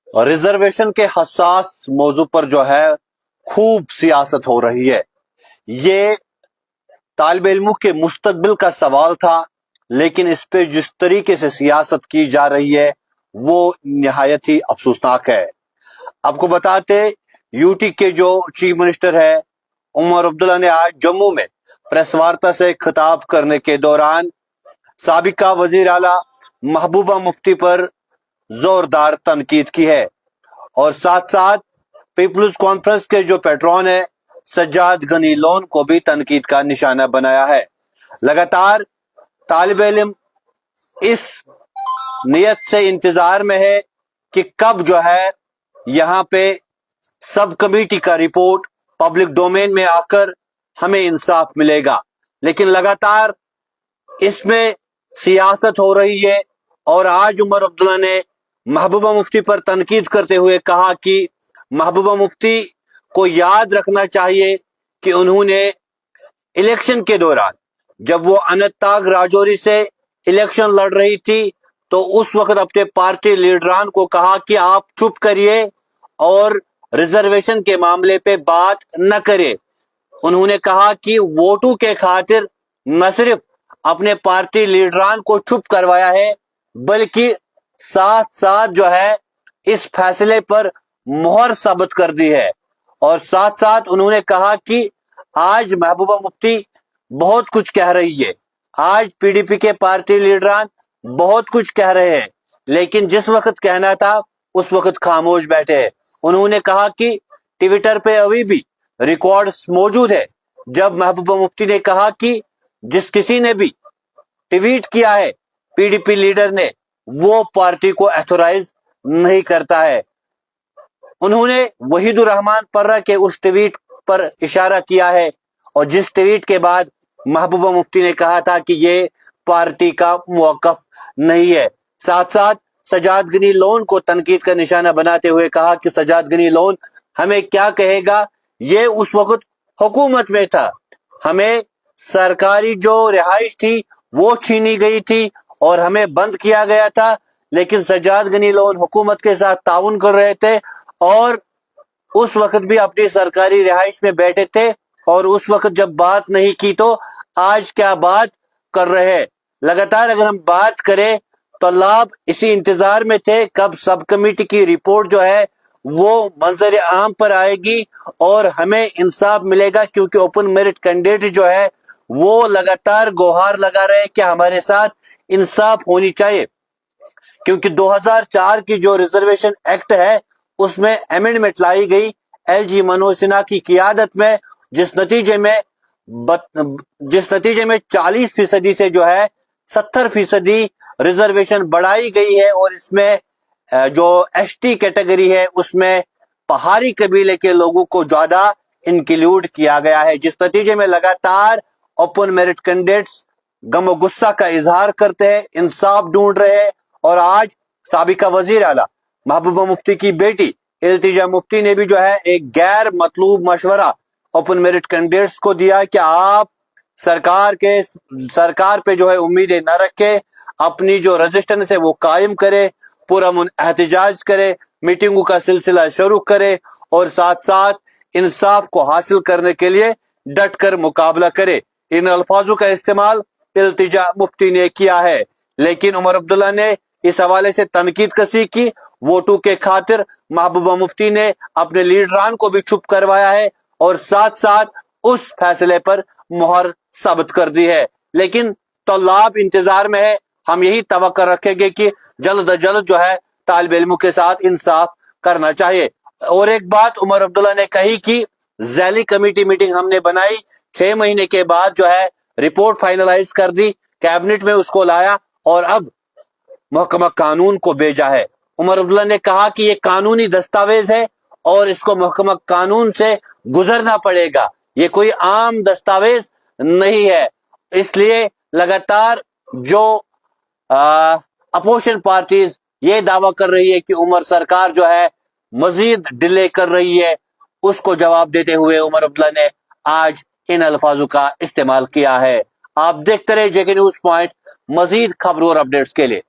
Reservation के हसास मौजू पर जो है खूब सियासत हो रही है। ये तालिब इल्मों के मुस्तकबिल का सवाल था, लेकिन इस पे जिस तरीके से सियासत की जा रही है वो निहायत ही अफसोसनाक है। आपको बताते, यूटी के जो चीफ मिनिस्टर है उमर अब्दुल्ला ने आज जम्मू में प्रेस वार्ता से खिताब करने के दौरान साबिका वजीर आला महबूबा मुफ्ती पर जोरदार तनकीद की है और साथ साथ पीपल्स कॉन्फ्रेंस के जो पैट्रॉन है सज्जाद गनी लोन को भी तनकीद का निशाना बनाया है। लगातार तालिब इल्म इस नियत से इंतजार में है कि कब जो है यहाँ पे सब कमेटी का रिपोर्ट पब्लिक डोमेन में आकर हमें इंसाफ मिलेगा, लेकिन लगातार इसमें सियासत हो रही है। और आज उमर अब्दुल्ला ने महबूबा मुफ्ती पर तनकीद करते हुए कहा कि महबूबा मुफ्ती को याद रखना चाहिए कि उन्होंने इलेक्शन के दौरान जब वो अनंतनाग राजौरी से इलेक्शन लड़ रही थी तो उस वक्त अपने पार्टी लीडरान को कहा कि आप चुप करिए और रिजर्वेशन के मामले पे बात न करें। उन्होंने कहा कि वोटों के खातिर न सिर्फ अपने पार्टी लीडरान को चुप करवाया है, बल्कि साथ साथ जो है इस फैसले पर मुहर साबित कर दी है। और साथ साथ उन्होंने कहा कि आज महबूबा मुफ्ती बहुत कुछ कह रही है, आज पीडीपी के पार्टी लीडरान बहुत कुछ कह रहे हैं, लेकिन जिस वक्त कहना था उस वक्त खामोश बैठे हैं। उन्होंने कहा कि ट्विटर पे अभी भी रिकॉर्ड्स मौजूद है जब महबूबा मुफ्ती ने कहा कि जिस किसी ने भी ट्वीट किया है पीडीपी लीडर ने, वो पार्टी को एथोराइज नहीं करता है। उन्होंने वहीदुर रहमान पर्रा के उस ट्वीट पर इशारा किया है और जिस ट्वीट के बाद महबूबा मुफ्ती ने कहा था कि ये पार्टी का मौक़िफ़ नहीं है। साथ साथ सज्जाद गनी लोन को तनकीद का निशाना बनाते हुए कहा कि सज्जाद गनी लोन हमें क्या कहेगा, ये उस वक्त हुकूमत में था, हमें सरकारी जो रिहाइश थी वो छीनी गई थी और हमें बंद किया गया था, लेकिन सज्जाद गनी लोन हुकूमत के साथ ताउन कर रहे थे और उस वक्त भी अपनी सरकारी रिहाइश में बैठे थे और उस वक्त जब बात नहीं की तो आज क्या बात कर रहे हैं। लगातार अगर हम बात करें तो लाभ इसी इंतजार में थे कब सब कमेटी की रिपोर्ट जो है वो मंजर आम पर आएगी और हमें इंसाफ मिलेगा, क्योंकि ओपन मेरिट कैंडिडेट जो है वो लगातार गुहार लगा रहे हैं कि हमारे साथ इंसाफ होनी चाहिए। क्योंकि 2004 की जो रिजर्वेशन एक्ट है उसमें अमेंडमेंट लाई गई एलजी मनोज सिन्हा की कियादत में, जिस नतीजे में 40% से जो है 70% रिजर्वेशन बढ़ाई गई है और इसमें जो एसटी कैटेगरी है उसमें पहाड़ी कबीले के लोगों को ज्यादा इंक्लूड किया गया है, जिस नतीजे में लगातार ओपन मेरिट कैंडिडेट्स गम गुस्सा का इजहार करते हैं, इंसाफ ढूंढ रहे हैं। और आज साबिका वजीर आला महबूबा मुफ्ती की बेटी इल्तिजा मुफ्ती ने भी जो है एक गैर मतलूब मशवरा ओपन मेरिट कैंडिडेट्स को दिया कि आप सरकार पे जो है उम्मीदें न रखे, अपनी जो रेजिस्टेंस है वो कायम करे, पुरअमन एहतजाज करे, मीटिंगों का सिलसिला शुरू करे और साथ साथ इंसाफ को हासिल करने के लिए डट कर मुकाबला करे। इन अल्फाजों का इस्तेमाल इल्तिजा मुफ्ती ने किया है, लेकिन उमर अब्दुल्ला ने इस हवाले से तनकीद कसी की। वोटों के खातिर महबूबा मुफ्ती ने अपने लीडरान को भी चुप करवाया है और साथ साथ उस फैसले पर मुहर साबित कर दी है। लेकिन तौलाब इंतजार में है, हम यही तवक्को रखेंगे कि जल्द अज जल्द जो है तालिब इल्मों के साथ इंसाफ करना चाहिए। और एक बात उमर अब्दुल्ला ने कही कि जैली कमेटी मीटिंग हमने बनाई, 6 महीने के बाद जो है रिपोर्ट फाइनलाइज कर दी, कैबिनेट में उसको लाया और अब महकमा कानून को भेजा है। उमर अब्दुल्ला ने कहा कि ये कानूनी दस्तावेज है और इसको महकमा कानून से गुजरना पड़ेगा, ये कोई आम दस्तावेज नहीं है। इसलिए लगातार जो अपोजिशन पार्टीज ये दावा कर रही है कि उमर सरकार जो है मजीद डिले कर रही है, उसको जवाब देते हुए उमर अब्दुल्ला ने आज इन अल्फाजों का इस्तेमाल किया है। आप देखते रहे जेके न्यूज पॉइंट, मजीद खबरों और अपडेट्स के लिए।